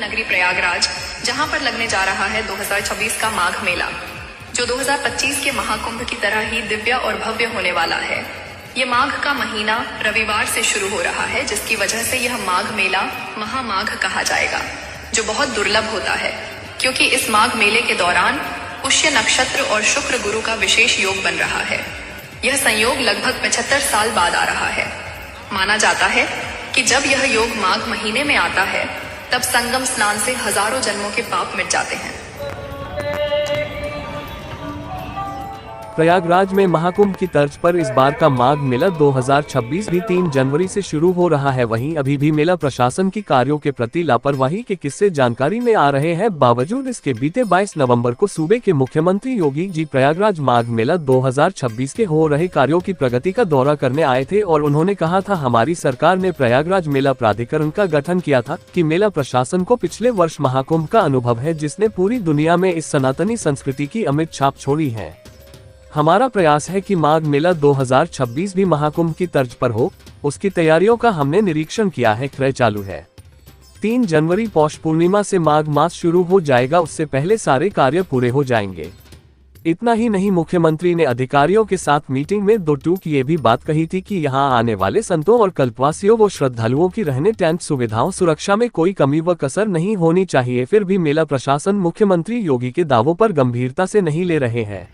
नगरी प्रयागराज, जहां पर लगने जा रहा है 2026 का माघ मेला, जो 2025 के महाकुंभ की तरह ही दिव्य और भव्य होने वाला है। ये माघ का महीना रविवार से शुरू हो रहा है, जिसकी वजह से यह माघ मेला महामाघ कहा जाएगा, जो बहुत दुर्लभ होता है, क्योंकि इस माघ मेले के दौरान पुष्य नक्षत्र और शुक्र गुरु का विशेष योग बन रहा है। यह संयोग लगभग 75 साल बाद आ रहा है। माना जाता है कि जब यह योग माघ महीने में आता है, तब संगम स्नान से हजारों जन्मों के पाप मिट जाते हैं। प्रयागराज में महाकुंभ की तर्ज पर इस बार का माघ मेला 2026 भी 3 जनवरी से शुरू हो रहा है। वहीं अभी भी मेला प्रशासन की कार्यों के प्रति लापरवाही के किस्से जानकारी में आ रहे हैं। बावजूद इसके बीते 22 नवंबर को सूबे के मुख्यमंत्री योगी जी प्रयागराज माघ मेला 2026 के हो रहे कार्यों की प्रगति का दौरा करने आए थे और उन्होंने कहा था, हमारी सरकार ने प्रयागराज मेला प्राधिकरण का गठन किया था कि मेला प्रशासन को पिछले वर्ष महाकुंभ का अनुभव है, जिसने पूरी दुनिया में इस सनातनी संस्कृति की अमिट छाप छोड़ी है। हमारा प्रयास है कि माघ मेला 2026 भी महाकुंभ की तर्ज पर हो। उसकी तैयारियों का हमने निरीक्षण किया है, क्रय चालू है। 3 जनवरी पौष पूर्णिमा से माघ मास शुरू हो जाएगा, उससे पहले सारे कार्य पूरे हो जाएंगे। इतना ही नहीं, मुख्यमंत्री ने अधिकारियों के साथ मीटिंग में 2 टूक ये भी बात कही थी कि यहाँ आने वाले संतों और कल्पवासियों व श्रद्धालुओं की रहने टेंट सुविधाओं सुरक्षा में कोई कमी व कसर नहीं होनी चाहिए। फिर भी मेला प्रशासन मुख्यमंत्री योगी के दावों पर गंभीरता से नहीं ले रहे हैं।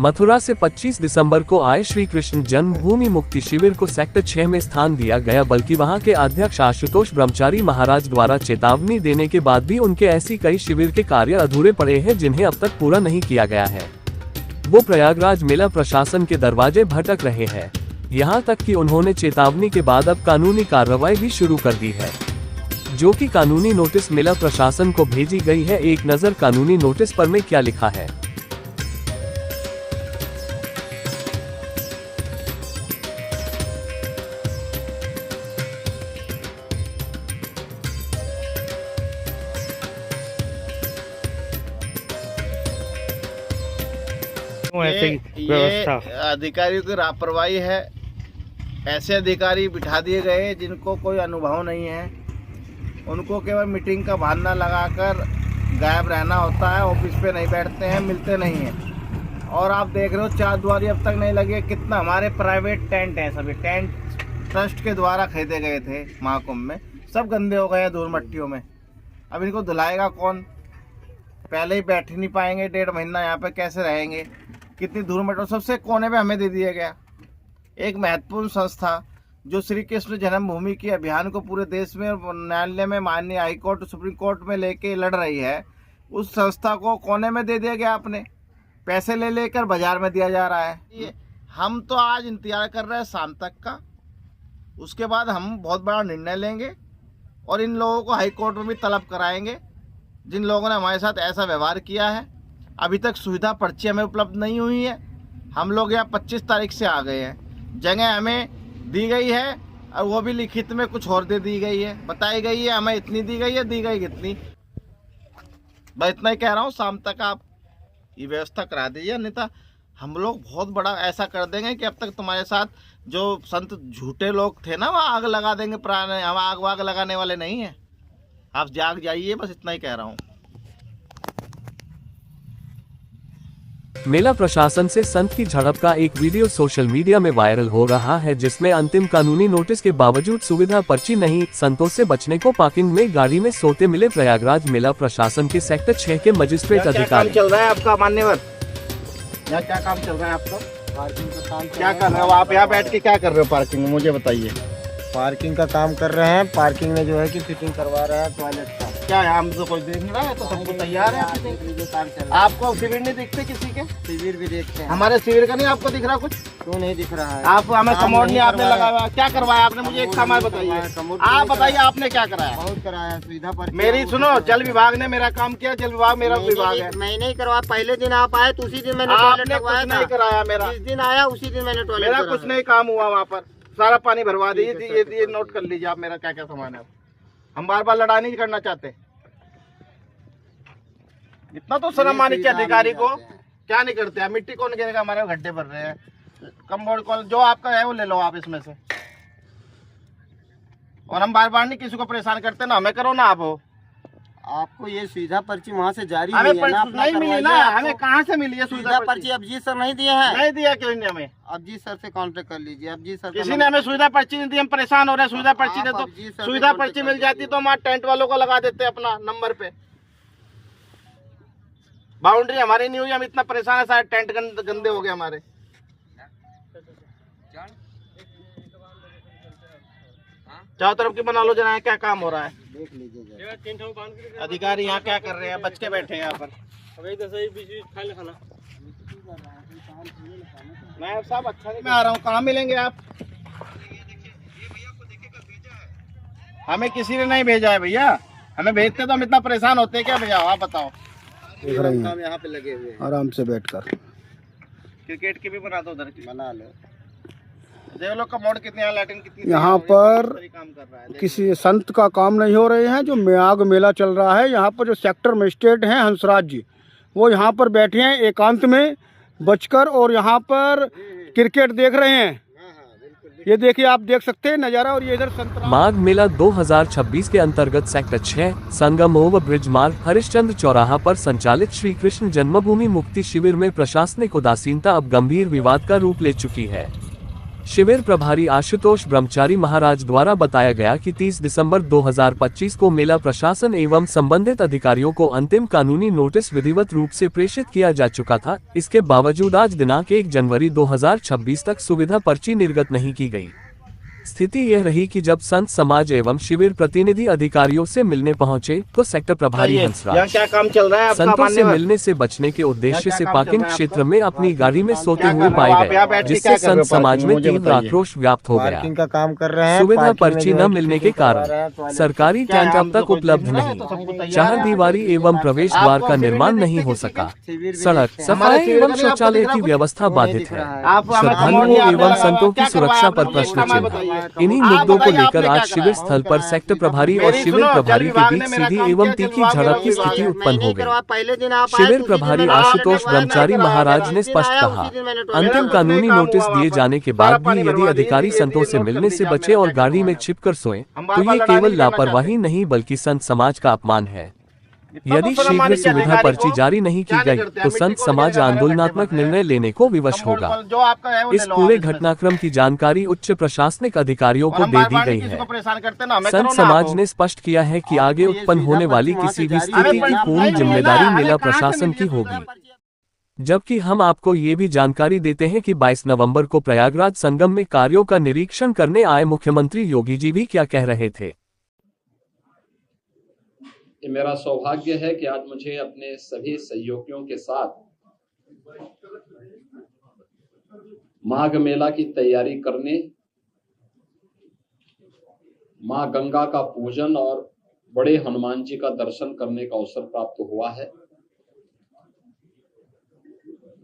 मथुरा से 25 दिसंबर को आए श्री कृष्ण जन्मभूमि मुक्ति शिविर को सेक्टर 6 में स्थान दिया गया, बल्कि वहां के अध्यक्ष आशुतोष ब्रह्मचारी महाराज द्वारा चेतावनी देने के बाद भी उनके ऐसी कई शिविर के कार्य अधूरे पड़े हैं जिन्हें अब तक पूरा नहीं किया गया है। वो प्रयागराज मेला प्रशासन के दरवाजे भटक रहे हैं। यहाँ तक कि उन्होंने चेतावनी के बाद अब कानूनी कार्रवाई भी शुरू कर दी है, जो कि कानूनी नोटिस मेला प्रशासन को भेजी गई है। एक नजर कानूनी नोटिस पर में क्या लिखा है। ये अधिकारियों की लापरवाही है। ऐसे अधिकारी बिठा दिए गए जिनको कोई अनुभव नहीं है। उनको केवल मीटिंग का बहाना लगाकर गायब रहना होता है, ऑफिस पे नहीं बैठते हैं, मिलते नहीं हैं। और आप देख रहे हो चारद्वारी अब तक नहीं लगे। कितना हमारे प्राइवेट टेंट हैं, सभी टेंट ट्रस्ट के द्वारा खरीदे गए थे महाकुंभ में, सब गंदे हो गए हैं धूल मट्टियों में। अब इनको धुलाएगा कौन? पहले ही बैठ नहीं पाएंगे, 1.5 महीना यहाँ पे कैसे रहेंगे? कितनी धूल मट्टी सबसे कोने पे हमें दे दिया गया। एक महत्वपूर्ण संस्था जो श्री कृष्ण जन्मभूमि की अभियान को पूरे देश में न्यायालय में, माननीय हाई कोर्ट, सुप्रीम कोर्ट में लेके लड़ रही है, उस संस्था को कोने में दे दिया गया। आपने पैसे ले लेकर बाजार में दिया जा रहा है। ये हम तो आज इंतजार कर रहे हैं शाम तक का, उसके बाद हम बहुत बड़ा निर्णय लेंगे और इन लोगों को हाई कोर्ट में भी तलब कराएंगे जिन लोगों ने हमारे साथ ऐसा व्यवहार किया है। अभी तक सुविधा पर्ची हमें उपलब्ध नहीं हुई है। हम लोग यहाँ 25 तारीख से आ गए हैं। जगह हमें दी गई है और वो भी लिखित में कुछ और दे दी गई है, बताई गई है हमें इतनी दी गई है, दी गई कितनी। मैं इतना ही कह रहा हूँ, शाम तक आप ये व्यवस्था करा दीजिए, अन्यथा हम लोग बहुत बड़ा ऐसा कर देंगे कि अब तक तुम्हारे साथ जो संत झूठे लोग थे ना, वो आग लगा देंगे। पुराने हम आग वाग लगाने वाले नहीं हैं। आप जाग जाइए, बस इतना ही कह रहा हूँ। मेला प्रशासन से संत की झड़प का एक वीडियो सोशल मीडिया में वायरल हो रहा है, जिसमें अंतिम कानूनी नोटिस के बावजूद सुविधा पर्ची नहीं, संतों से बचने को पार्किंग में गाड़ी में सोते मिले। प्रयागराज मेला प्रशासन के सेक्टर 6 के मजिस्ट्रेट अधिकारी। चल रहा है आपका मान्यवर, यहाँ क्या काम चल रहा है आपका? पार्किंग का काम क्या कर रहे हो आप? यहाँ बैठ के क्या कर रहे हो पार्किंग में, मुझे बताइए। पार्किंग का काम कर रहे हैं। पार्किंग में जो है कि फिटिंग करवा रहे हैं टॉयलेट का। क्या है, हम तो कोई देख रहा है, तो सबको तैयार है। आपको शिविर नहीं दिखते किसी के? शिविर भी देखते हैं। हमारे शिविर का नहीं आपको दिख रहा कुछ? क्यों नहीं दिख रहा है? आप हमें कमोड नहीं आपने लगाया, क्या करवाया आपने? मुझे एक सामान बताइए, आप बताइए आपने क्या कराया? बहुत कराया सुविधा पर। मेरी सुनो, जल विभाग ने मेरा काम किया, जल विभाग मेरा विभाग है। मैं नहीं करवाया। पहले दिन आप आए तो उसी दिन मैंने आपने कुछ नहीं कराया मेरा। जिस दिन आया उसी दिन मैंने टॉयलेट। मेरा कुछ नहीं काम हुआ वहाँ पर। सारा पानी भरवा दीजिए। ये नोट कर लीजिए आप मेरा क्या क्या सामान है। हम बार बार लड़ाई नहीं करना चाहते। इतना तो शर्म आनी चाहिए अधिकारी को। क्या नहीं करते? मिट्टी कौन गिरेगा? हमारे गड्ढे भर रहे हैं। कम्बोर्ड कॉल जो आपका है वो ले लो आप इसमें से। और हम बार बार नहीं किसी को परेशान करते ना, हमें करो ना आप हो। आपको ये सुविधा पर्ची वहाँ से जारी हमें नहीं है ना, अपना नहीं मिली करवाइए। ना, आपको हमें कहाँ से मिली है सुविधा पर्ची अभिजीत सर नहीं दिए हैं। नहीं दिया क्यों नहीं हमें? अभिजीत सर से कांटेक्ट कर लीजिए। अभिजीत सर किसी ने हमें सुविधा पर्ची नहीं दी, हम परेशान हो रहे हैं। सुविधा पर्ची दे तो सुविधा पर्ची मिल जाती तो हमारे टेंट वालों को लगा देते अपना नंबर पे। बाउंड्री हमारी नहीं हुई, हम इतना परेशान है, सारे टेंट गंदे हो गए हमारे। चारों तरफ की बना लो जना, क्या काम हो रहा है देख लीजिए। अधिकारी यहाँ क्या कर रहे हैं? बच के बैठे हैं यहाँ पर। मैं साहब अच्छा नहीं, मैं आ रहा हूँ। कहाँ मिलेंगे आप? हमें किसी ने नहीं भेजा है भैया, हमें भेजते तो हम इतना परेशान होते क्या भैया? आप बताओ। देख रहे हैं यहाँ पे लगे हुए आराम से बैठकर। क्रिकेट की भी बना दो उधर की। बना लो। देख लो कमोड कितनी है, लाइटिंग कितनी यहाँ है, पर काम कर रहा है। किसी संत का काम नहीं हो रहे हैं। जो माघ मेला चल रहा है, यहाँ पर जो सेक्टर मजिस्ट्रेट हैं हंसराज जी, वो यहाँ पर बैठे हैं एकांत में बचकर और यहाँ पर क्रिकेट देख रहे हैं। ये देखिए, आप देख सकते हैं नज़ारा। और ये इधर संतरा माघ मेला 2026 के अंतर्गत सेक्टर 6 संगम ओवर ब्रिज मार्ग हरिश्चंद्र चौराहा पर संचालित श्री कृष्ण जन्मभूमि मुक्ति शिविर में प्रशासनिक उदासीनता अब गंभीर विवाद का रूप ले चुकी है। शिविर प्रभारी आशुतोष ब्रह्मचारी महाराज द्वारा बताया गया कि 30 दिसंबर 2025 को मेला प्रशासन एवं संबंधित अधिकारियों को अंतिम कानूनी नोटिस विधिवत रूप से प्रेषित किया जा चुका था। इसके बावजूद आज दिनांक 1 जनवरी 2026 तक सुविधा पर्ची निर्गत नहीं की गई। स्थिति यह रही कि जब संत समाज एवं शिविर प्रतिनिधि अधिकारियों से मिलने पहुंचे तो सेक्टर प्रभारी हंसराज क्या काम चल रहा है? संतों से मिलने से बचने के उद्देश्य से पार्किंग क्षेत्र में अपनी गाड़ी में सोते हुए पाए गए, जिससे संत समाज में तीव्र आक्रोश व्याप्त हो गया। पार्किंग का काम कर रहे हैं। सुविधा पर्ची न मिलने के कारण सरकारी टेंट अब तक उपलब्ध नहीं, चार दीवारी एवं प्रवेश द्वार का निर्माण नहीं हो सका, सड़क सफाई एवं शौचालय की व्यवस्था बाधित है, श्रद्धालुओं एवं संतों की सुरक्षा पर प्रश्न चिन्ह। इन्हीं मुद्दों को लेकर आज शिविर स्थल पर सेक्टर प्रभारी और शिविर प्रभारी के बीच सीधी एवं तीखी झड़प की स्थिति उत्पन्न हो गई। शिविर प्रभारी आशुतोष ब्रह्मचारी महाराज ने स्पष्ट कहा, अंतिम कानूनी नोटिस दिए जाने के बाद भी यदि अधिकारी संतों से मिलने से बचे और गाड़ी में छिपकर सोए तो ये केवल लापरवाही नहीं बल्कि संत समाज का अपमान है। यदि शीघ्र सुविधा पर्ची जारी नहीं की गई तो संत समाज आंदोलनात्मक निर्णय लेने को विवश होगा। इस पूरे घटनाक्रम की जानकारी उच्च प्रशासनिक अधिकारियों को दे दी गई है। संत समाज ने स्पष्ट किया है कि आगे उत्पन्न होने वाली किसी भी स्थिति की पूर्ण जिम्मेदारी मेला प्रशासन की होगी। जबकि हम आपको ये भी जानकारी देते हैं कि 22 नवंबर को प्रयागराज संगम में कार्यों का निरीक्षण करने आए मुख्यमंत्री योगी जी भी क्या कह रहे थे। ये मेरा सौभाग्य है कि आज मुझे अपने सभी सहयोगियों के साथ माघ मेला की तैयारी करने, मां गंगा का पूजन और बड़े हनुमान जी का दर्शन करने का अवसर प्राप्त हुआ है।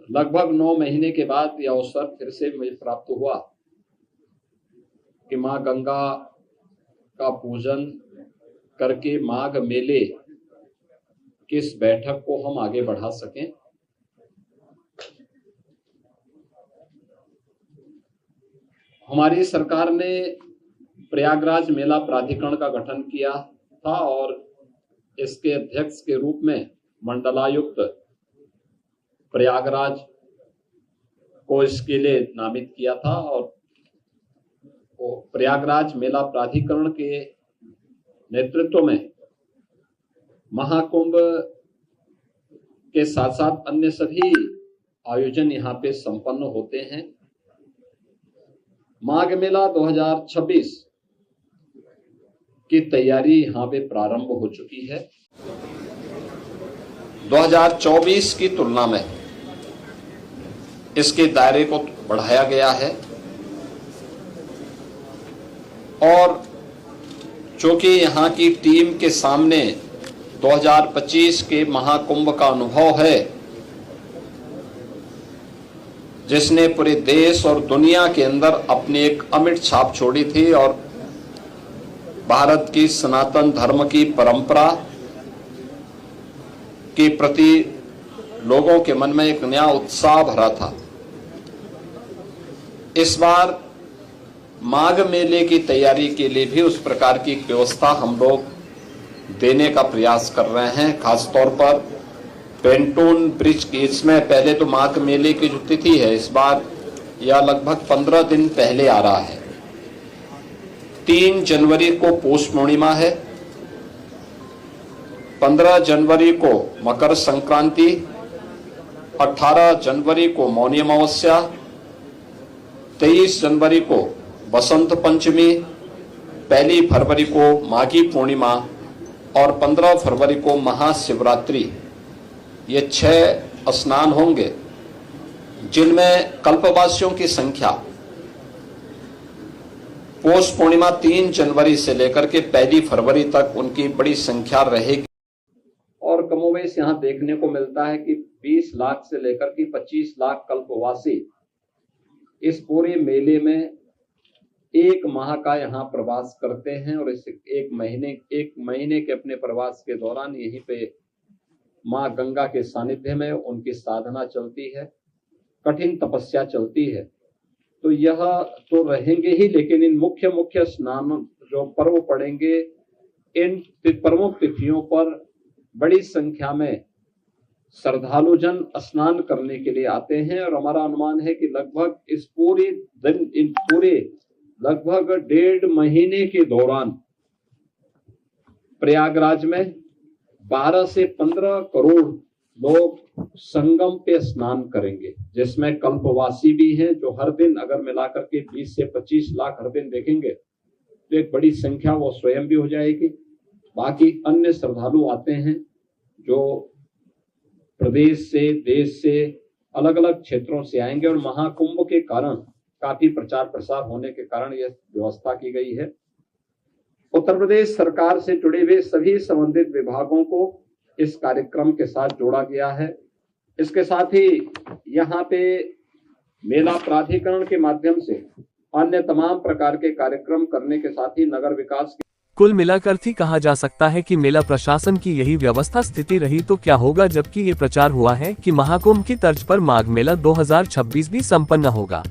लगभग 9 महीने के बाद यह अवसर फिर से मुझे प्राप्त हुआ कि मां गंगा का पूजन करके माघ मेले की इस बैठक को हम आगे बढ़ा सकें। हमारी सरकार ने प्रयागराज मेला प्राधिकरण का गठन किया था और इसके अध्यक्ष के रूप में मंडलायुक्त प्रयागराज को इसके लिए नामित किया था और प्रयागराज मेला प्राधिकरण के नेतृत्व में महाकुंभ के साथ साथ अन्य सभी आयोजन यहाँ पे संपन्न होते हैं। माघ मेला 2026 की तैयारी यहाँ पे प्रारंभ हो चुकी है। 2024 की तुलना में इसके दायरे को बढ़ाया गया है और चूंकि यहाँ की टीम के सामने 2025 के महाकुंभ का अनुभव है, जिसने पूरे देश और दुनिया के अंदर अपनी एक अमिट छाप छोड़ी थी और भारत की सनातन धर्म की परंपरा के प्रति लोगों के मन में एक नया उत्साह भरा था। इस बार माघ मेले की तैयारी के लिए भी उस प्रकार की व्यवस्था हम लोग देने का प्रयास कर रहे हैं। खासतौर पर पेंटून ब्रिज की, इसमें पहले तो माघ मेले की जो तिथि है इस बार यह लगभग 15 दिन पहले आ रहा है। 3 जनवरी को पौष पूर्णिमा है, 15 जनवरी को मकर संक्रांति, 18 जनवरी को मौनी अमावस्या, 23 जनवरी को बसंत पंचमी, 1 फरवरी को माघी पूर्णिमा और 15 फरवरी को महाशिवरात्रि। ये 6 स्नान होंगे जिनमें कल्पवासियों की संख्या पौष पूर्णिमा 3 जनवरी से लेकर के 1 फरवरी तक उनकी बड़ी संख्या रहेगी। और कमोवेश यहाँ देखने को मिलता है कि 20 लाख से लेकर के 25 लाख कल्पवासी इस पूरे मेले में 1 माह का यहाँ प्रवास करते हैं और इस एक महीने के अपने प्रवास के दौरान यहीं पे माँ गंगा के सानिध्य में उनकी साधना चलती है, कठिन तपस्या चलती है। तो यह तो रहेंगे ही, लेकिन इन मुख्य स्नान जो पर्व पड़ेंगे, इन प्रमुख तिथियों पर बड़ी संख्या में श्रद्धालु जन स्नान करने के लिए आते हैं। और हमारा अनुमान है कि लगभग इस पूरे दिन, इन पूरे लगभग 1.5 महीने के दौरान प्रयागराज में 12 से 15 करोड़ लोग संगम पे स्नान करेंगे, जिसमें कल्पवासी भी हैं जो हर दिन अगर मिलाकर के 20 से 25 लाख हर दिन देखेंगे तो एक बड़ी संख्या वो स्वयं भी हो जाएगी। बाकी अन्य श्रद्धालु आते हैं जो प्रदेश से, देश से, अलग अलग क्षेत्रों से आएंगे और महाकुंभ के कारण काफी प्रचार प्रसार होने के कारण यह व्यवस्था की गई है। उत्तर प्रदेश सरकार से जुड़े हुए सभी संबंधित विभागों को इस कार्यक्रम के साथ जोड़ा गया है। इसके साथ ही यहाँ पे मेला प्राधिकरण के माध्यम से अन्य तमाम प्रकार के कार्यक्रम करने के साथ ही नगर विकास के कुल मिलाकर थी कहा जा सकता है कि मेला प्रशासन की यही व्यवस्था स्थिति रही तो क्या होगा, जबकि ये प्रचार हुआ है कि महाकुंभ की तर्ज पर माघ मेला 2026 भी संपन्न होगा।